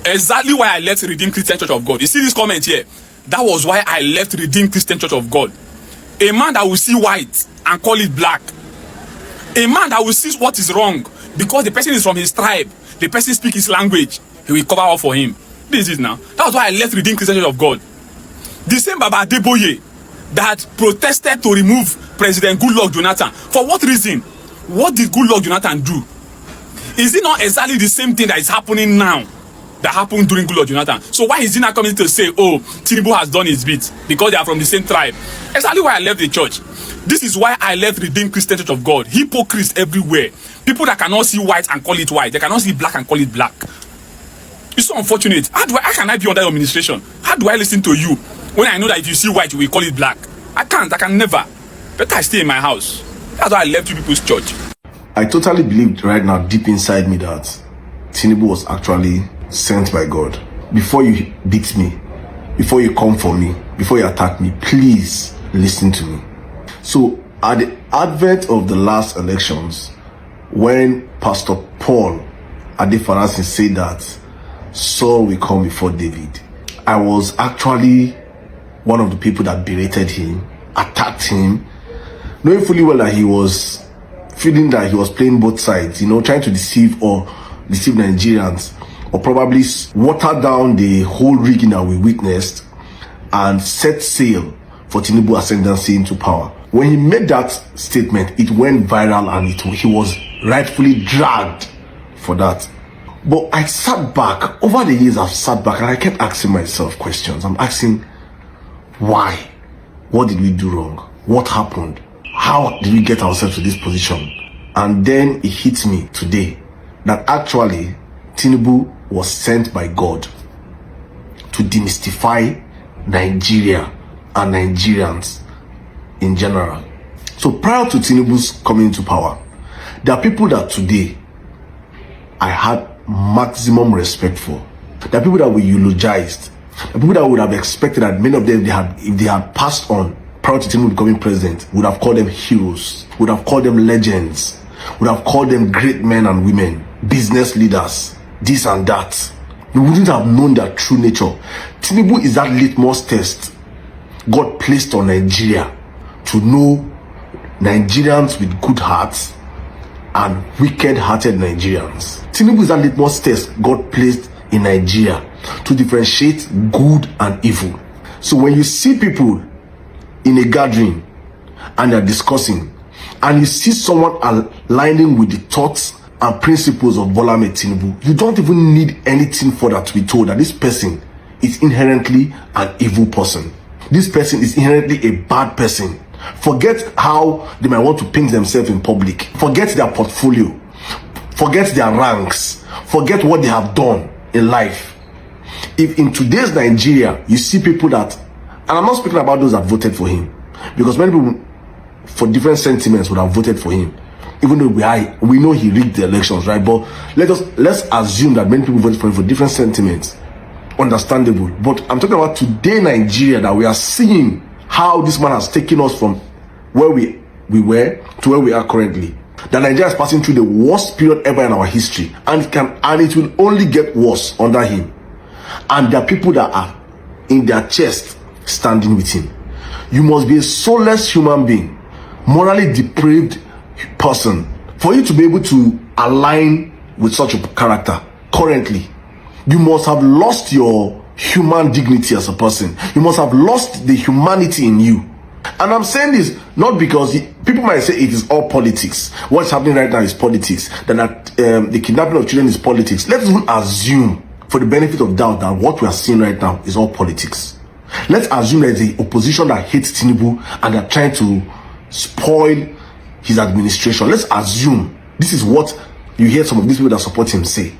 Exactly why I left Redeemed Christian Church of God. You see this comment here? That was why I left Redeemed Christian Church of God. A man that will see white and call it black. A man that will see what is wrong because the person is from his tribe. The person speaks his language. He will cover up for him. This is now. That was why I left Redeemed Christian Church of God. The same Baba Adeboye that protested to remove President Goodluck Jonathan. For what reason? What did Goodluck Jonathan do? Is it not exactly the same thing that is happening now that happened during Goodluck Jonathan? So why is he not coming to say, oh, Tinubu has done his bit because they are from the same tribe? Exactly why I left the church. This is why I left Redeemed Christian Church of God. Hypocrites everywhere. People that cannot see white and call it white. They cannot see black and call it black. It's so unfortunate. How can I be under your administration? How do I listen to you when I know that if you see white, you will call it black? I can't. I can never. Better I stay in my house. That's why I left you people's church. I totally believed right now, deep inside me, that Tinubu was actually sent by God. Before you beat me, before you come for me, before you attack me, please listen to me. So at the advent of the last elections, when Pastor Paul Adefarasin said that Saul will come before David, I was actually one of the people that berated him, attacked him, knowing fully well that he was feeling that he was playing both sides, trying to deceive Nigerians, or probably water down the whole rigging that we witnessed and set sail for Tinubu ascendancy into power. When he made that statement, it went viral and he was rightfully dragged for that. But I sat back, over the years I've sat back and I kept asking myself questions. I'm asking, why? What did we do wrong? What happened? How did we get ourselves to this position? And then it hit me today that actually Tinubu was sent by God to demystify Nigeria and Nigerians in general. So prior to Tinubu's coming into power, there are people that today I had maximum respect for. There are people that we eulogized. There are people that would have expected that many of them, if they had passed on prior to Tinubu becoming president, would have called them heroes, would have called them legends, would have called them great men and women, business leaders, this and that. We wouldn't have known their true nature. Tinubu is that litmus test God placed on Nigeria to know Nigerians with good hearts and wicked-hearted Nigerians. Tinubu is that litmus test God placed in Nigeria to differentiate good and evil. So when you see people in a gathering and they're discussing, and you see someone aligning with the thoughts and principles of Bola Ahmed Tinubu, you don't even need anything further to be told that this person is inherently an evil person. This person is inherently a bad person. Forget how they might want to paint themselves in public. Forget their portfolio. Forget their ranks. Forget what they have done in life. If in today's Nigeria, you see people that, and I'm not speaking about those that voted for him, because many people for different sentiments would have voted for him, even though we know he rigged the elections, right? But let's assume that many people voted for him for different sentiments. Understandable. But I'm talking about today Nigeria, that we are seeing how this man has taken us from where we were to where we are currently. That Nigeria is passing through the worst period ever in our history, and it will only get worse under him. And there are people that are in their chest standing with him. You must be a soulless human being, morally depraved person, for you to be able to align with such a character currently. You must have lost your human dignity as a person. You must have lost the humanity in you. And I'm saying this not because people might say it is all politics. What's happening right now is politics. That the kidnapping of children is politics. Let's even assume, for the benefit of doubt, that what we are seeing right now is all politics. Let's assume there is an opposition that hates Tinubu and they're trying to spoil his administration. Let's assume this is what you hear some of these people that support him say,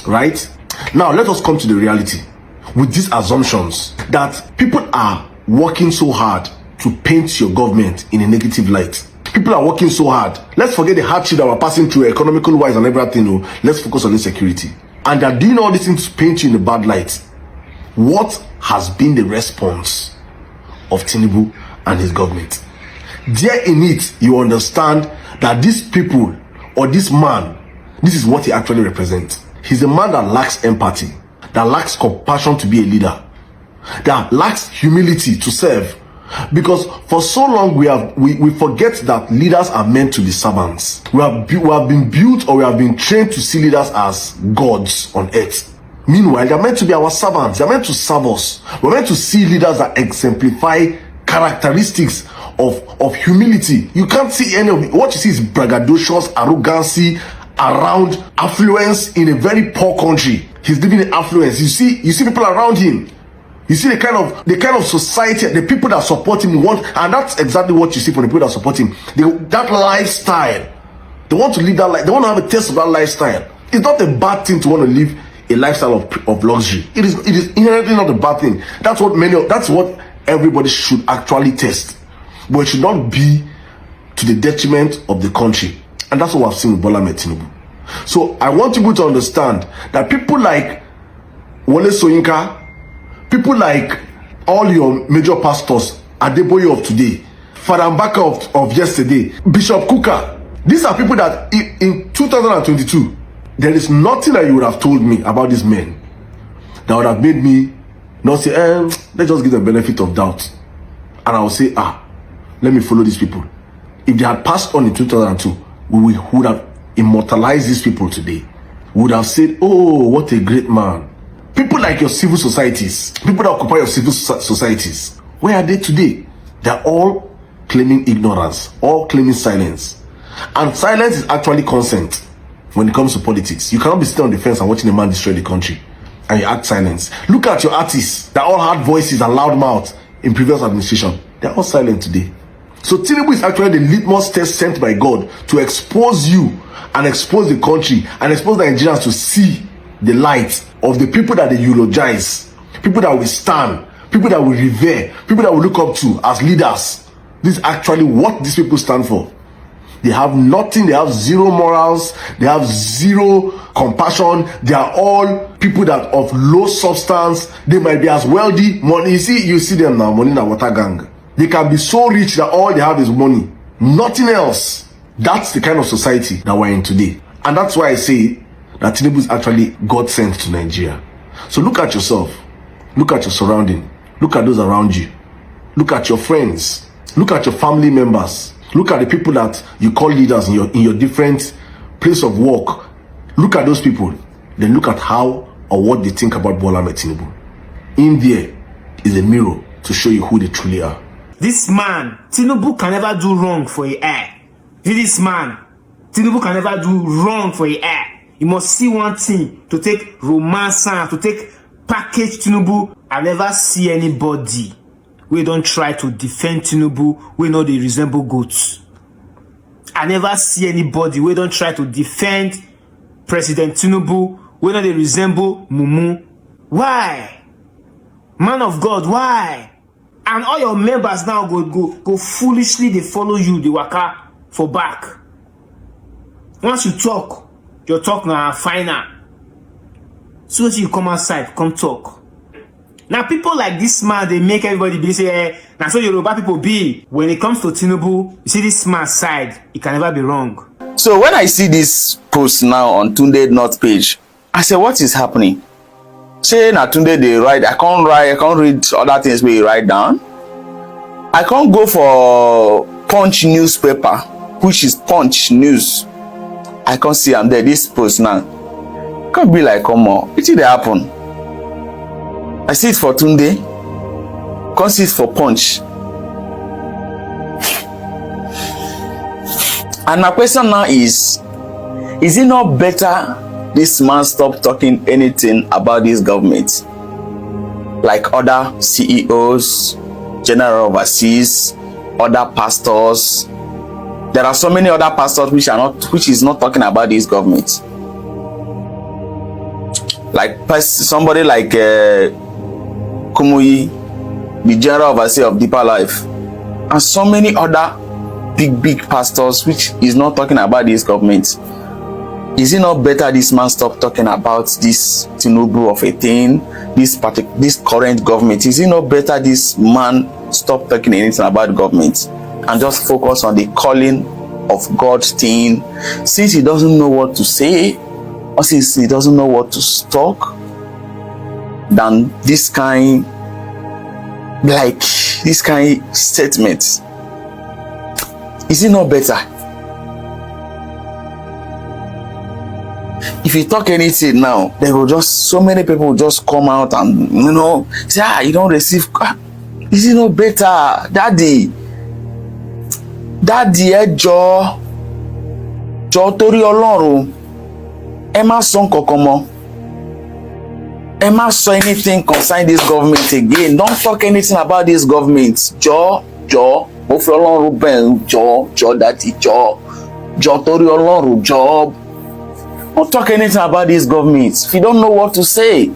right? Now let us come to the reality with these assumptions that people are working so hard to paint your government in a negative light. People are working so hard. Let's forget the hardship that we're passing through, economical wise and everything. Let's focus on insecurity. And they're doing all these things to paint you in a bad light. What has been the response of Tinubu and his government? There in it, you understand that these people, or this man, this is what he actually represents. He's a man that lacks empathy, that lacks compassion to be a leader, that lacks humility to serve. Because for so long we forget that leaders are meant to be servants. We have been built, or we have been trained to see leaders as gods on earth. Meanwhile, they are meant to be our servants. They are meant to serve us. We're meant to see leaders that exemplify characteristics of humility. You can't see any of it. What you see is braggadocious arrogancy around affluence in a very poor country. He's living in affluence. You see people around him. You see the kind of society, the people that support him want, and that's exactly what you see from the people that support him. That lifestyle. They want to live that life. They want to have a taste of that lifestyle. It's not a bad thing to want to live a lifestyle of luxury. It is inherently not a bad thing. That's what everybody should actually test. But it should not be to the detriment of the country. And that's what I've seen with Bola Tinubu. So I want people to understand that people like Wole Soyinka, people like all your major pastors, Adeboye of today, Father Mbaka of yesterday, Bishop Kuka, these are people that in 2022, there is nothing that you would have told me about these men that would have made me not say, let's just give them benefit of doubt. And I will say, let me follow these people. If they had passed on in 2002, we would have immortalized these people today. We would have said, oh, what a great man. People like your civil societies, people that occupy your civil societies, where are they today? They're all claiming ignorance, all claiming silence. And silence is actually consent when it comes to politics. You cannot be sitting on the fence and watching a man destroy the country and you act silence. Look at your artists that all had voices and loud mouths in previous administration. They're all silent today. So Tinubu is actually the litmus test sent by God to expose you and expose the country and expose the Nigerians to see the light of the people that they eulogize, people that we stand, people that we revere, people that we look up to as leaders. This is actually what these people stand for. They have nothing. They have zero morals. They have zero compassion. They are all people that of low substance. They might be as wealthy. Money. You see them now. Money in a water gang. They can be so rich that all they have is money. Nothing else. That's the kind of society that we're in today. And that's why I say that Tinubu is actually God sent to Nigeria. So look at yourself. Look at your surrounding. Look at those around you. Look at your friends. Look at your family members. Look at the people that you call leaders in your different place of work. Look at those people. Then look at how or what they think about Bola Tinubu. In there is a mirror to show you who they truly are. This man, Tinubu, can never do wrong for a air. This man, Tinubu, can never do wrong for a air. You must see one thing to take romance, to take package Tinubu. I never see anybody we don't try to defend Tinubu, we know they resemble goats. I never see anybody we don't try to defend President Tinubu, we know they resemble Mumu. Why? Man of God, why? And all your members now go foolishly, they follow you, they waka for back. Once you talk, your talk now final. So you come outside, come talk. Now people like this man, they make everybody be say, now so Yoruba people be. When it comes to Tinubu, you see this man's side, it can never be wrong. So when I see this post now on Tunde North page, I say, what is happening? Say na Tunde they write, I can't read other things we write down. I can't go for Punch newspaper, which is Punch News. I can't see I'm there, this post now. Can't be like, come on, what did happen? I see it for Tunde, can't see it for Punch. And my question now is it not better this man stop talking anything about this government? Like other CEOs, general overseas, other pastors. There are so many other pastors which is not talking about this government. Like somebody like Kumuyi, the general overseer of Deeper Life, and so many other big pastors which is not talking about this government. Is it not better this man stop talking about this Tinubu of a thing, this current government? Is it not better this man stop talking anything about government and just focus on the calling of God's thing, since he doesn't know what to say or since he doesn't know what to talk? than this kind statement? Is it not better? If you talk anything now, there will just so many people will just come out and say, you don't receive. Is it not better, daddy? Ẹjọ́ torí Ọlọ́run, ẹ má sọ nǹkankan mọ́. Ẹ má sọ anything concerning this government again. Don't talk anything about this government. Jọ̀ọ́, mo fi Ọlọ́run bẹ̀, jọ̀ọ́ daddy, jọ̀ọ́ torí Ọlọ́run, jọ̀ọ́. Don't talk anything about this government if you don't know what to say.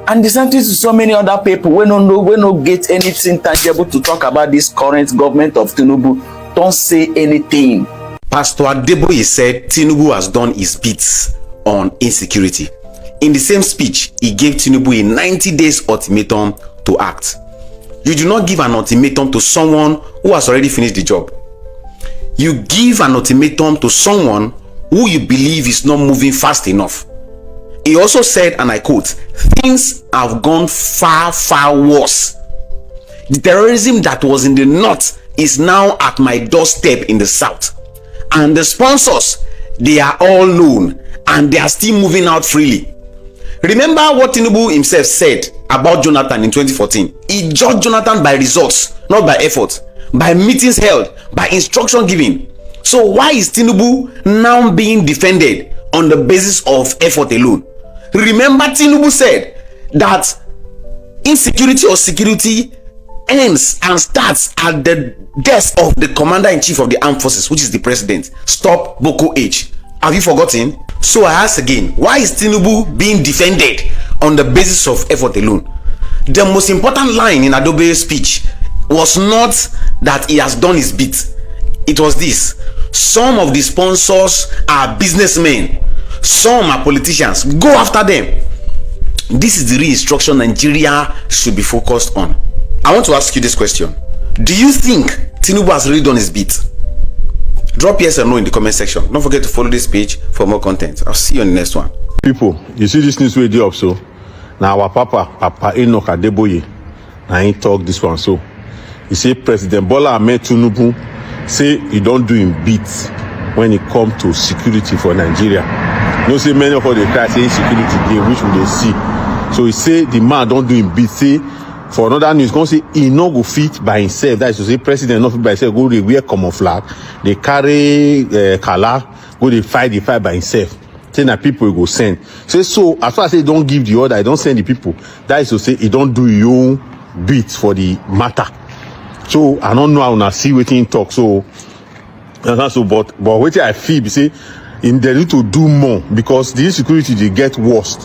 And the same thing to so many other people we no get anything tangible to talk about this current government of Tinubu. Don't say anything. Pastor Adeboye said Tinubu has done his bits on insecurity. In the same speech, he gave Tinubu a 90 days ultimatum to act. You do not give an ultimatum to someone who has already finished the job. You give an ultimatum to someone who you believe is not moving fast enough. He also said, and I quote, things have gone far, far worse. The terrorism that was in the north is now at my doorstep in the south. And the sponsors, they are all known and they are still moving out freely. Remember what Tinubu himself said about Jonathan in 2014. He judged Jonathan by results, not by effort, by meetings held, by instruction given. So why is Tinubu now being defended on the basis of effort alone? Remember, Tinubu said that insecurity or security ends and starts at the desk of the commander-in-chief of the armed forces, which is the president. Stop Boko H. Have you forgotten? So I ask again, why is Tinubu being defended on the basis of effort alone? The most important line in Adeboye's speech was not that he has done his bit. It was this: some of the sponsors are businessmen, some are politicians. Go after them. This is the real instruction Nigeria should be focused on. I want to ask you this question: do you think Tinubu has really done his bit? Drop yes or no in the comment section. Don't forget to follow this page for more content. I'll see you on the next one. People, you see this news radio up, so now our Papa Enoch Adeboye, now he talk this one. So he say President Bola Ahmed Tinubu say he don't do him beats when it come to security for Nigeria. No say many of all the cry say security day, which will they see. So he say the man don't do him beats. Say for another news, gonna say he no go fit by himself. That is to say president not fit by himself. Go they wear common flag, they carry kala, go they fight the fight by himself. Say that people go send. Say so as far as they don't give the order, I don't send the people. That is to say he don't do your own beat for the matter. So I don't know how to see what he talk. So but what I feel be say in they need to do more because the insecurity they get worse.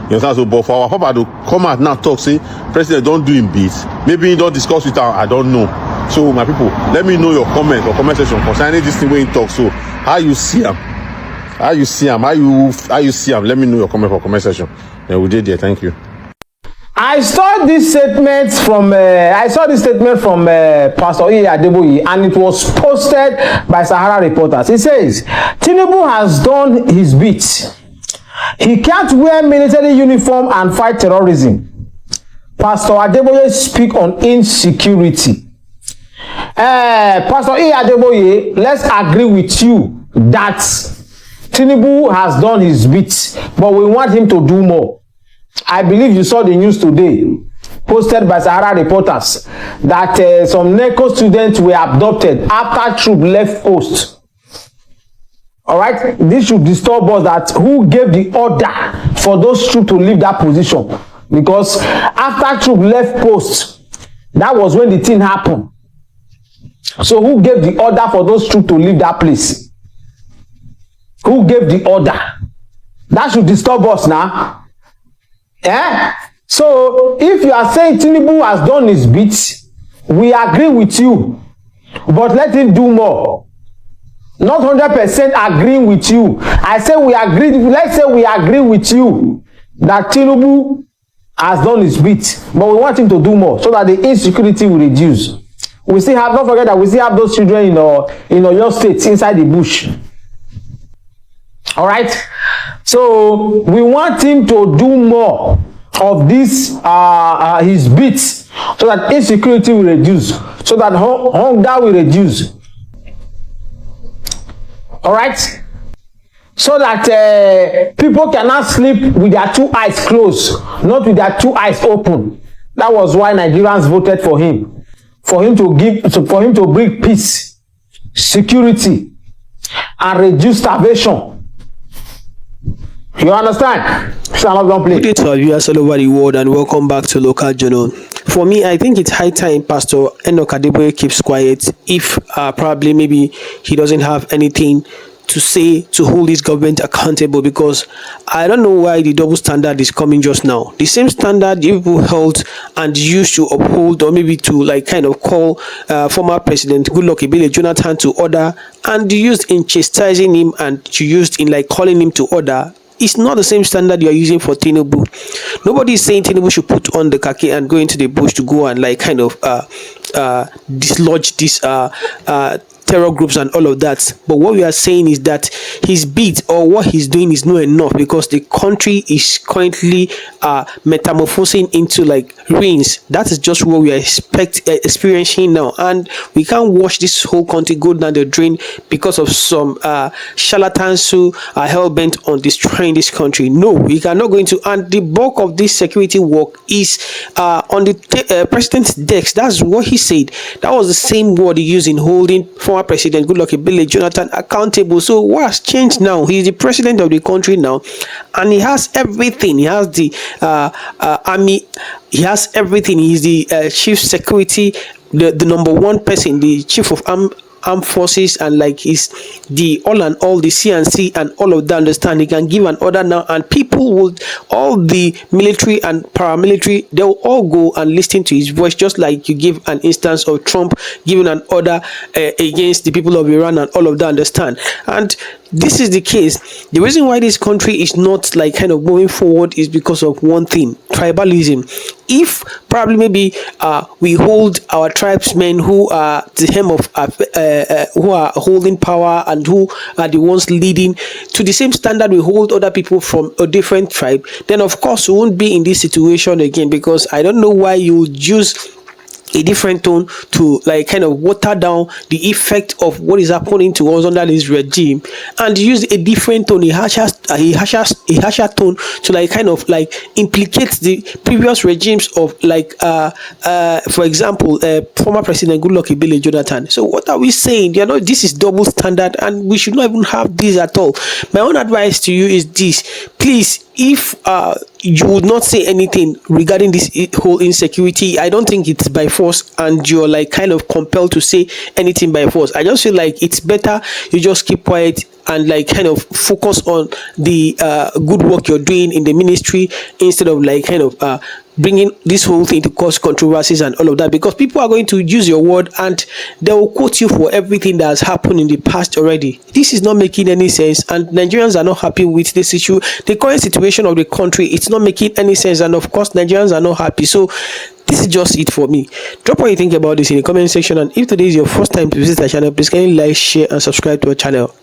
You understand? So but for our papa to come out now talk say president don't do him beat. Maybe he don't discuss with her. I don't know. So my people, let me know your comment or comment section concerning this thing when he talk. So how you see him? How you see him? How you see him? Let me know your comment for comment section. Then we did there. Thank you. I saw this statement from Pastor Adeboye, and it was posted by Sahara Reporters. It says Tinubu has done his bit. He can't wear military uniform and fight terrorism. Pastor Adeboye speak on insecurity. Pastor Adeboye, let's agree with you that Tinubu has done his bit, but we want him to do more. I believe you saw the news today, posted by Sahara Reporters, that some NECO students were abducted after troop left post. All right, this should disturb us that who gave the order for those troops to leave that position, because after troop left post, that was when the thing happened. So who gave the order for those troops to leave that place? Who gave the order? That should disturb us now. Yeah. So if you are saying Tinubu has done his bit, we agree with you, but let him do more. Not 100% agreeing with you. I say we agree. Let's say we agree with you that Tinubu has done his bit, but we want him to do more so that the insecurity will reduce. We still have, don't forget that we still have those children in your state inside the bush. All right. So we want him to do more of this his beats, so that insecurity will reduce, so that hunger will reduce. All right, so that people cannot sleep with their two eyes closed, not with their two eyes open. That was why Nigerians voted for him to bring peace, security, and reduce starvation. You understand? Good day to our viewers all over the world, and welcome back to Local Journal. For me, I think it's high time Pastor Adeboye keeps quiet if probably maybe he doesn't have anything to say to hold his government accountable, because I don't know why the double standard is coming just now. The same standard you people held and used to uphold, or maybe to like kind of call former President Goodluck Jonathan to order, and you used in chastising him and you used in like calling him to order. It's not the same standard you are using for Tinubu. Nobody is saying Tinubu should put on the khaki and go into the bush to go and like kind of dislodge these terror groups and all of that. But what we are saying is that his beat or what he's doing is not enough, because the country is currently metamorphosing into like ruins. That is just what we are experiencing now, and we can't watch this whole country go down the drain because of some charlatans who are hell-bent on destroying this country. No, we cannot go into, and the bulk of this security work is on the president's desk. That's what he said. That was the same word he used in holding former President Goodluck Jonathan accountable. So what has changed now? He's the president of the country now, and he has everything. He has the army. He has everything. He's the chief security, the number one person, the chief of armed forces, and like he's the all and all, the CNC and all of that. Understand, he can give an order now, and people would, all the military and paramilitary, they'll all go and listen to his voice, just like you give an instance of Trump giving an order against the people of Iran and all of that. Understand? And this is the case. The reason why this country is not like kind of moving forward is because of one thing: tribalism. If probably maybe we hold our tribesmen who are the hem of who are holding power and who are the ones leading to the same standard we hold other people from a different tribe, then of course we won't be in this situation again. Because I don't know why you would use a different tone to like kind of water down the effect of what is happening to us under this regime, and use a different tone, a harsher tone, to like kind of like implicate the previous regimes of like for example former President Goodluck Jonathan. So what are we saying? You know, this is double standard, and we should not even have this at all. My own advice to you is this: please, if you would not say anything regarding this whole insecurity, I don't think it's by force and you're like kind of compelled to say anything by force. I just feel like it's better you just keep quiet and like kind of focus on the good work you're doing in the ministry, instead of like kind of bringing this whole thing to cause controversies and all of that, because people are going to use your word and they will quote you for everything that has happened in the past already. This is not making any sense, and Nigerians are not happy with this issue. The current situation of the country, it's not making any sense, and of course Nigerians are not happy. So this is just it for me. Drop what you think about this in the comment section, and if today is your first time to visit our channel, please kindly like, share and subscribe to our channel.